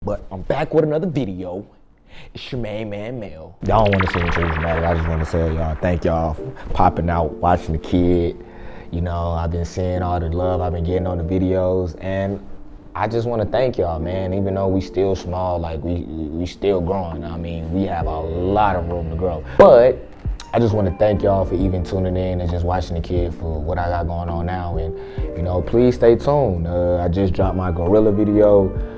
But I'm back with another video. It's your main man, Mel. Y'all don't want to see me dramatic. I just want to say y'all, thank y'all for popping out, watching the kid. You know, I've been seeing all the love I've been getting on the videos, and I just want to thank y'all, man. Even though we still small, like we still growing. I mean, we have a lot of room to grow. But I just want to thank y'all for even tuning in and just watching the kid for what I got going on now. And you know, please stay tuned. I just dropped my Gorilla video.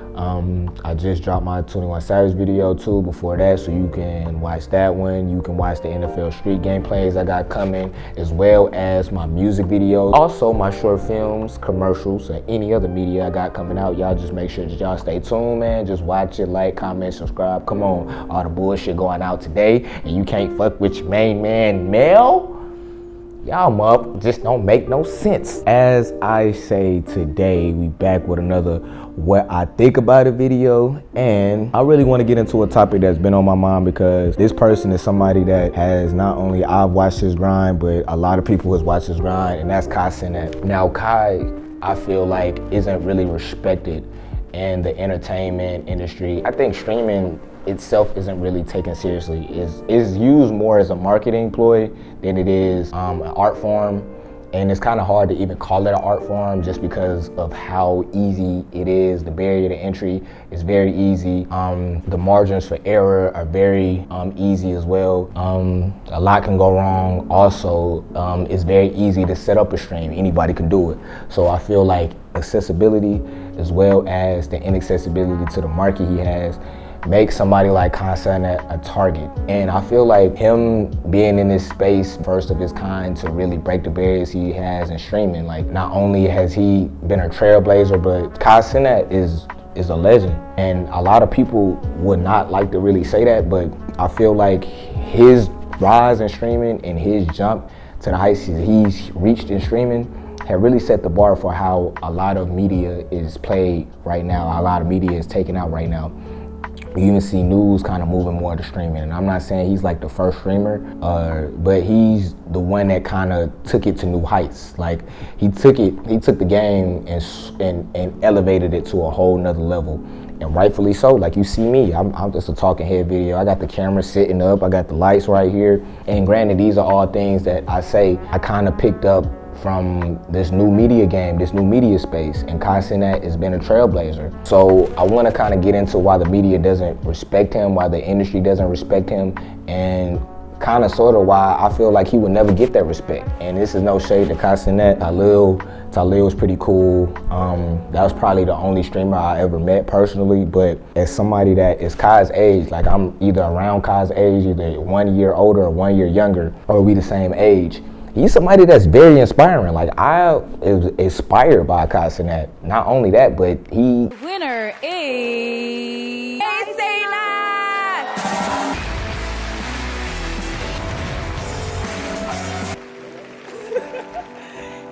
I just dropped my 21 Savage video too before that, so you can watch that one. You can watch the NFL street gameplays I got coming, as well as my music videos. Also my short films, commercials, and any other media I got coming out. Y'all just make sure that y'all stay tuned, man. Just watch it, like, comment, subscribe. Come on, all the bullshit going out today, and you can't fuck with your main man, Mel. Y'all up just don't make no sense. As I say today, we back with another what I think about a video, and I really want to get into a topic that's been on my mind because this person is somebody that has not only I've watched his grind, but a lot of people has watched his grind, and that's Kai Cenat. Now Kai, I feel like isn't really respected in the entertainment industry. I think streaming itself isn't really taken seriously. Is used more as a marketing ploy than it is an art form, and it's kind of hard to even call it an art form just because of how easy it is. The barrier to entry is very easy. The margins for error are very easy as well. A lot can go wrong. Also, it's very easy to set up a stream. Anybody can do it. So I feel like accessibility as well as the inaccessibility to the market he has make somebody like Kai Cenat a target. And I feel like him being in this space, first of his kind, to really break the barriers he has in streaming, like not only has he been a trailblazer, but Kai Cenat is a legend. And a lot of people would not like to really say that, but I feel like his rise in streaming and his jump to the heights he's reached in streaming have really set the bar for how a lot of media is played right now, a lot of media is taken out right now. You even see news kind of moving more to streaming, and I'm not saying he's like the first streamer, but he's the one that kind of took it to new heights. Like he took the game and elevated it to a whole nother level, and rightfully so. Like you see me, I'm just a talking head video. I got the camera sitting up, I got the lights right here, and granted, these are all things that I kind of picked up from this new media game, this new media space, and Kai Cenat has been a trailblazer. So I want to kind of get into why the media doesn't respect him, why the industry doesn't respect him, and kind of sort of why I feel like he would never get that respect. And this is no shade to Kai Cenat. Talil's pretty cool. That was probably the only streamer I ever met personally, but as somebody that is Kai's age, like I'm either around Kai's age, either 1 year older or 1 year younger, or we the same age. He's somebody that's very inspiring. Like I is inspired by Kai Cenat. Not only that, but he. The winner is Kai Cenat.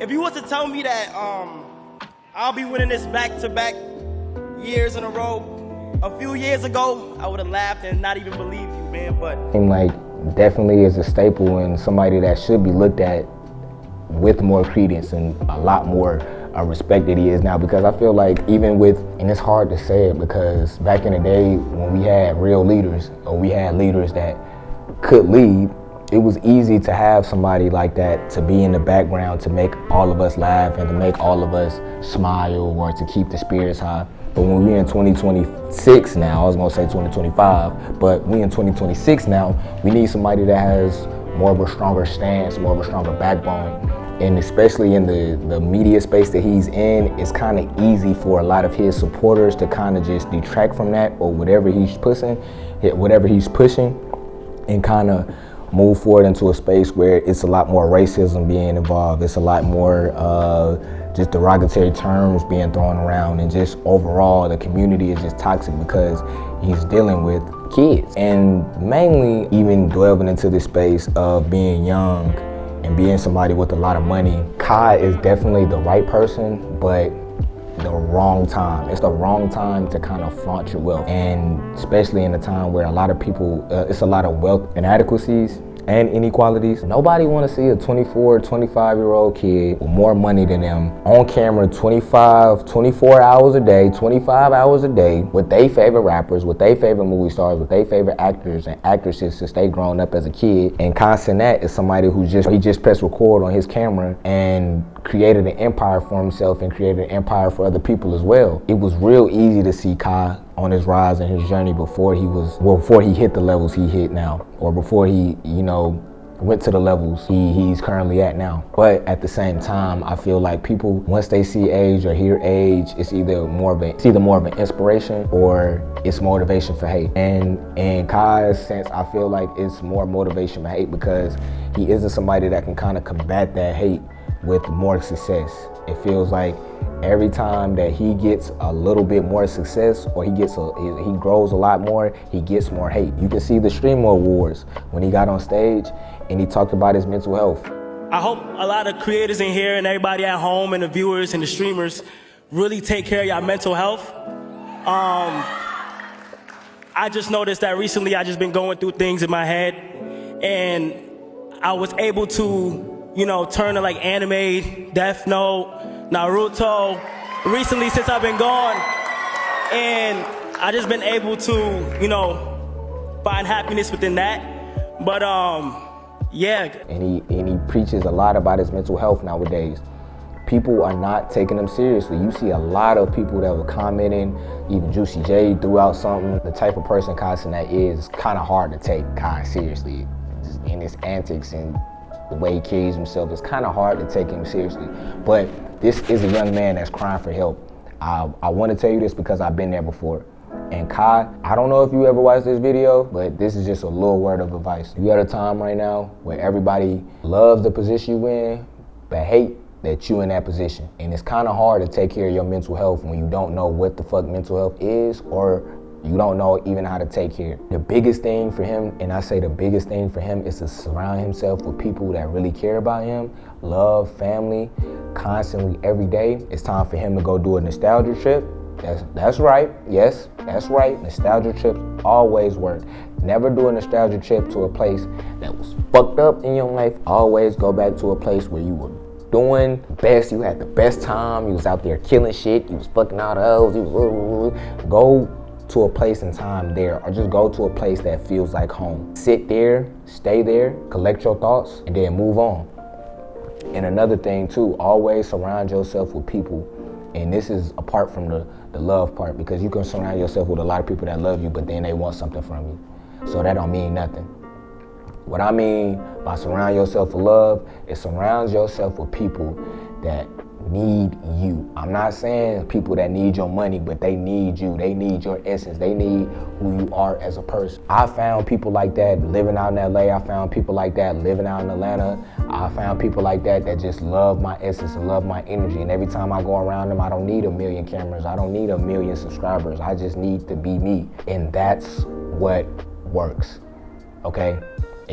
If you was to tell me that I'll be winning this back-to-back years in a row, a few years ago, I would have laughed and not even believed you, man. But like definitely is a staple and somebody that should be looked at with more credence and a lot more respect that he is now, because I feel like even with, and it's hard to say it because back in the day when we had real leaders, or we had leaders that could lead, it was easy to have somebody like that to be in the background to make all of us laugh and to make all of us smile or to keep the spirits high. But when we're in 2026 now, I was gonna say 2025, but we in 2026 now, we need somebody that has more of a stronger stance, more of a stronger backbone. And especially in the media space that he's in, it's kind of easy for a lot of his supporters to kind of just detract from that or whatever he's pushing, and kind of move forward into a space where it's a lot more racism being involved. It's a lot more just derogatory terms being thrown around, and just overall the community is just toxic because he's dealing with kids. And mainly even delving into this space of being young and being somebody with a lot of money, Kai is definitely the right person, but the wrong time. It's the wrong time to kind of flaunt your wealth, and especially in a time where a lot of people, it's a lot of wealth inadequacies, and inequalities. Nobody want to see a 24, 25-year-old kid with more money than them on camera 24 hours a day, 25 hours a day with their favorite rappers, with their favorite movie stars, with their favorite actors and actresses since they grown up as a kid. And Kai Cenat is somebody who just pressed record on his camera and created an empire for himself and created an empire for other people as well. It was real easy to see Kai on his rise and his journey before he hit the levels he hit now, or before he, went to the levels he's currently at now. But at the same time, I feel like people, once they see age or hear age, it's either more of an inspiration or it's motivation for hate. And in Kai's sense, I feel like it's more motivation for hate because he isn't somebody that can kind of combat that hate with more success. It feels like every time that he gets a little bit more success or he grows a lot more, he gets more hate. You can see the Streamer Awards when he got on stage and he talked about his mental health. I hope a lot of creators in here and everybody at home and the viewers and the streamers really take care of your mental health. I just noticed that recently I just been going through things in my head and I was able to turn to like anime, Death Note, Naruto, recently since I've been gone. And I just been able to, find happiness within that. But, yeah. And he preaches a lot about his mental health nowadays. People are not taking him seriously. You see a lot of people that were commenting, even Juicy J threw out something. The type of person Kai Cenat is, it's kind of hard to take Kai seriously. In his antics and the way he carries himself, it's kind of hard to take him seriously. But this is a young man that's crying for help. I want to tell you this because I've been there before. And Kai, I don't know if you ever watched this video, but this is just a little word of advice. You at a time right now where everybody loves the position you in, but hate that you in that position. And it's kind of hard to take care of your mental health when you don't know what the fuck mental health is, or you don't know even how to take care. The biggest thing for him, and I say the biggest thing for him, is to surround himself with people that really care about him, love, family, constantly, every day. It's time for him to go do a nostalgia trip. That's right, yes, that's right. Nostalgia trips always work. Never do a nostalgia trip to a place that was fucked up in your life. Always go back to a place where you were doing the best, you had the best time, you was out there killing shit, you was fucking out of hoes, go to a place and time there, or just go to a place that feels like home. Sit there, stay there, collect your thoughts, and then move on. And another thing too, always surround yourself with people, and this is apart from the love part, because you can surround yourself with a lot of people that love you, but then they want something from you. So that don't mean nothing. What I mean by surround yourself with love is surround yourself with people that need you. I'm not saying people that need your money, but they need you. They need your essence. They need who you are as a person. I found people like that living out in LA. I found people like that living out in Atlanta. I found people like that that just love my essence and love my energy. And every time I go around them, I don't need 1 million cameras. I don't need 1 million subscribers. I just need to be me. And that's what works, okay?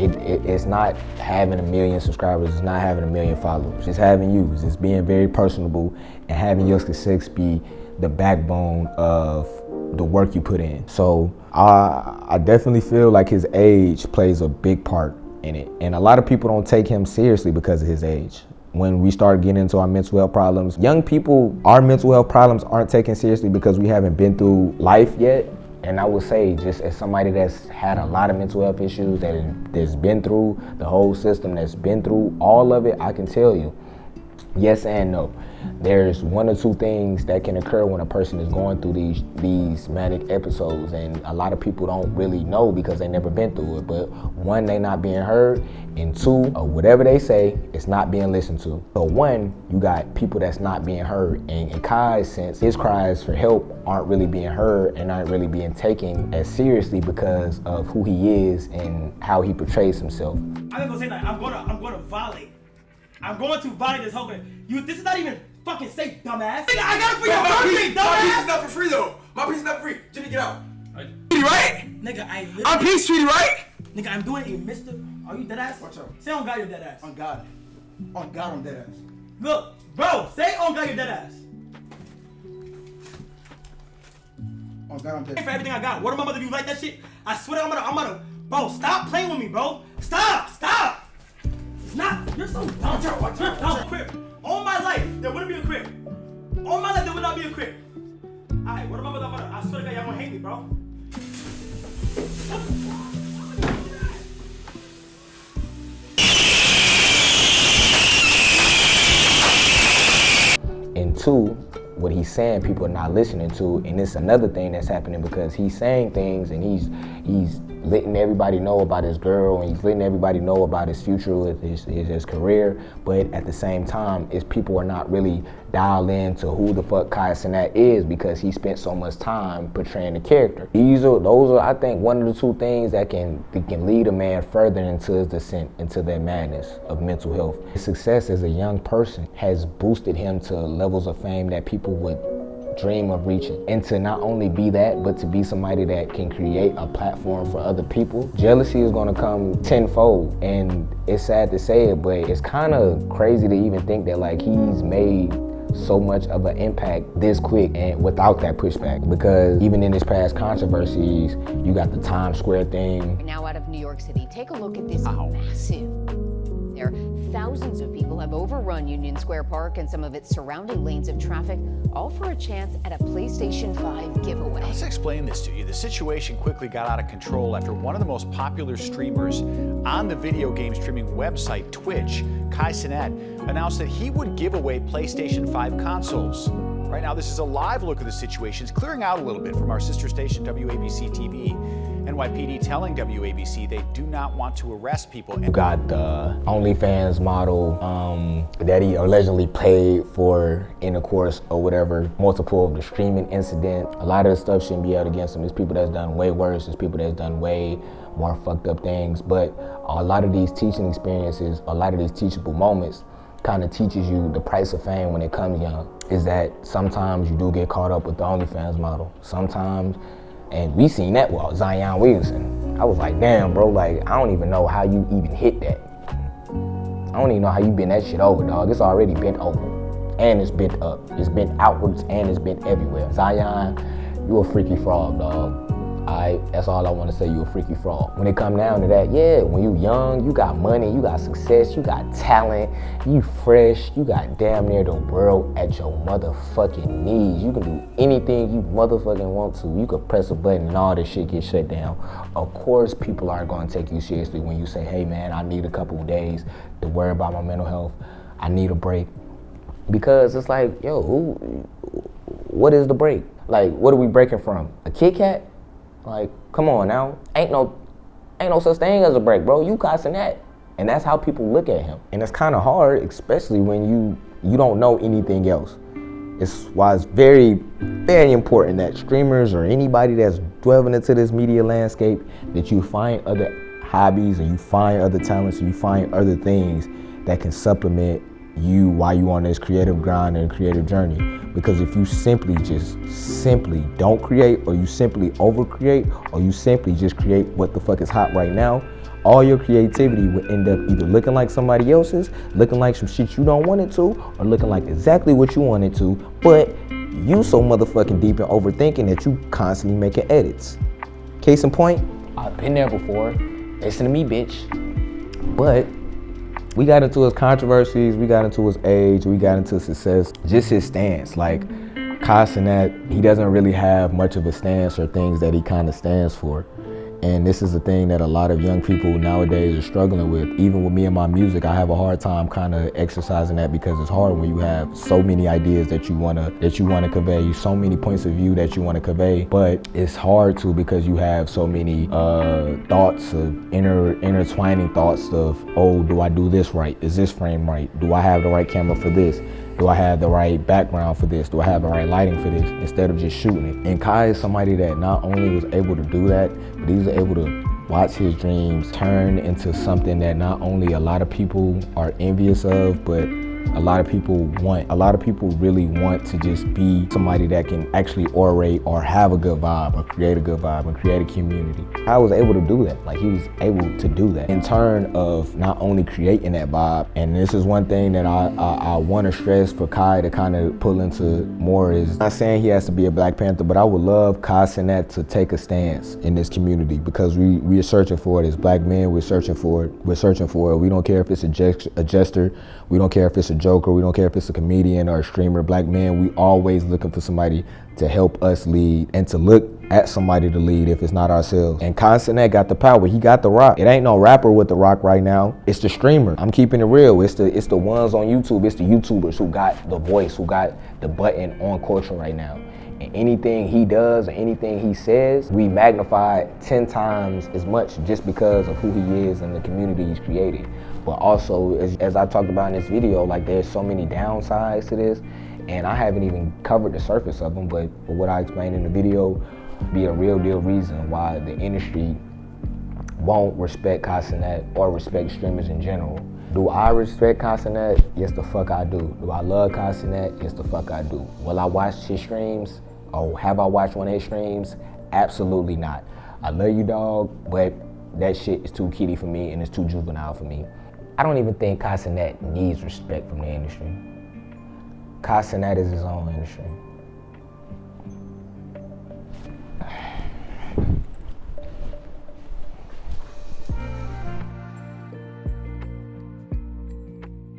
It's not having 1 million subscribers, it's not having 1 million followers. It's having you, it's being very personable and having your success be the backbone of the work you put in. So I definitely feel like his age plays a big part in it. And a lot of people don't take him seriously because of his age. When we start getting into our mental health problems, young people, our mental health problems aren't taken seriously because we haven't been through life yet. And I would say, just as somebody that's had a lot of mental health issues, that's been through the whole system, that's been through all of it, I can tell you, yes and no. There's 1 or 2 things that can occur when a person is going through these manic episodes, and a lot of people don't really know because they never been through it. But 1, they not being heard, and 2, whatever they say, it's not being listened to. So 1, you got people that's not being heard, and in Kai's sense, his cries for help aren't really being heard and aren't really being taken as seriously because of who he is and how he portrays himself. I'm gonna say that I'm gonna violate. I'm going to violate this whole thing. This is not even fucking safe, dumbass. Nigga, I got it for your birthday, dumbass. My piece is not for free though. My piece is not for free. Jimmy, get out. Treaty, right? Nigga, I'm peace treaty, right? Nigga, I'm doing a Mr. Are you dead ass? Watch out. Say on God you're dead ass. On God. On God, I'm dead ass. Look, bro, say on God you're dead ass. On God, I'm dead. For everything I got. What am I about to do like that shit? I swear I'm gonna, bro, stop playing with me, bro. Stop. You're so dumb. Watch out. No, crib. All my life, there wouldn't be a crib. All my life, there would not be a crib. Alright, what am I gonna? I swear to God, y'all gonna hate me, bro. And two, what he's saying people are not listening to, and it's another thing that's happening because he's saying things and he's letting everybody know about his girl and he's letting everybody know about his future with his career, but at the same time, people are not really dialed in to who the fuck Kai Cenat is because he spent so much time portraying the character. Those are, I think, one of the two things that can lead a man further into his descent, into that madness of mental health. His success as a young person has boosted him to levels of fame that people would dream of reaching. And to not only be that, but to be somebody that can create a platform for other people. Jealousy is gonna come tenfold, and it's sad to say it, but it's kind of crazy to even think that like he's made so much of an impact this quick and without that pushback, because even in his past controversies, you got the Times Square thing. Now out of New York City, take a look at this massive. There, thousands of people have overrun Union Square Park and some of its surrounding lanes of traffic, all for a chance at a PlayStation 5 giveaway. Let's explain this to you. The situation quickly got out of control after one of the most popular streamers on the video game streaming website Twitch, Kai Cenat, announced that he would give away PlayStation 5 consoles. Right now, this is a live look at the situation. It's clearing out a little bit from our sister station, WABC TV. NYPD telling WABC they do not want to arrest people. You got the OnlyFans model that he allegedly paid for intercourse or whatever, multiple of the streaming incident. A lot of the stuff shouldn't be held against him. There's people that's done way worse. There's people that's done way more fucked up things. But a lot of these teaching experiences, a lot of these teachable moments kind of teaches you the price of fame when it comes young, is that sometimes you do get caught up with the OnlyFans model. Sometimes, and we seen that with Zion Williamson. I was like, damn, bro, like, I don't even know how you even hit that. I don't even know how you bent that shit over, dog. It's already bent over. And it's bent up. It's bent outwards and it's bent everywhere. Zion, you a freaky frog, dog. Alright, that's all I want to say, you a freaky frog. When it come down to that, yeah, when you young, you got money, you got success, you got talent, you fresh, you got damn near the world at your motherfucking knees. You can do anything you motherfucking want to. You can press a button and all this shit gets shut down. Of course, people aren't gonna take you seriously when you say, hey man, I need a couple of days to worry about my mental health. I need a break. Because it's like, yo, what is the break? Like, what are we breaking from? A Kit Kat? Like, come on now. Ain't no such thing as a break, bro. You Kai Cenat. And that's how people look at him. And it's kind of hard, especially when you don't know anything else. It's why it's very, very important that streamers or anybody that's delving into this media landscape, that you find other hobbies and you find other talents and you find other things that can supplement you while you on this creative grind and creative journey. Because if you simply don't create, or you simply overcreate, or you simply just create what the fuck is hot right now, all your creativity will end up either looking like somebody else's, looking like some shit you don't want it to, or looking like exactly what you want it to, but you so motherfucking deep in overthinking that you constantly making edits. Case in point, I've been there before. Listen to me, bitch. But we got into his controversies, we got into his age, we got into success, just his stance. Like, Kai Cenat, he doesn't really have much of a stance or things that he kind of stands for. And this is the thing that a lot of young people nowadays are struggling with. Even with me and my music, I have a hard time kind of exercising that, because it's hard when you have so many ideas that you wanna convey, so many points of view that you wanna convey. But it's hard to, because you have so many thoughts of intertwining thoughts of, oh, do I do this right? Is this frame right? Do I have the right camera for this? Do I have the right background for this? Do I have the right lighting for this? Instead of just shooting it. And Kai is somebody that not only was able to do that, but he was able to watch his dreams turn into something that not only a lot of people are envious of, but A lot of people really want to just be somebody that can actually orate or have a good vibe or create a good vibe and create a community. I was able to do that. Like, he was able to do that in turn of not only creating that vibe. And this is one thing that I want to stress for Kai to kind of pull into more is, I'm not saying he has to be a Black Panther, but I would love Kai Cenat to take a stance in this community, because we are searching for it as Black men. We're searching for it. We don't care if it's a jester. We don't care if it's a joker. We don't care if it's a comedian or a streamer. Black men, we always looking for somebody to help us lead and to look at somebody to lead if it's not ourselves. And Kai Cenat got the power. He got the rock. It ain't no rapper with the rock right now. It's the streamer. I'm keeping it real. It's the ones on YouTube. It's the YouTubers who got the voice, who got the button on culture right now. And anything he does or anything he says, we magnify 10 times as much just because of who he is and the community he's created. But also, as I talked about in this video, like, there's so many downsides to this, and I haven't even covered the surface of them, but what I explained in the video be a real deal reason why the industry won't respect Kai Cenat or respect streamers in general. Do I respect Kai Cenat? Yes, the fuck I do. Do I love Kai Cenat? Yes, the fuck I do. Will I watch his streams? Or have I watched one of his streams? Absolutely not. I love you, dog, but that shit is too kiddie for me and it's too juvenile for me. I don't even think Kai Cenat needs respect from the industry. Kai Cenat is his own industry.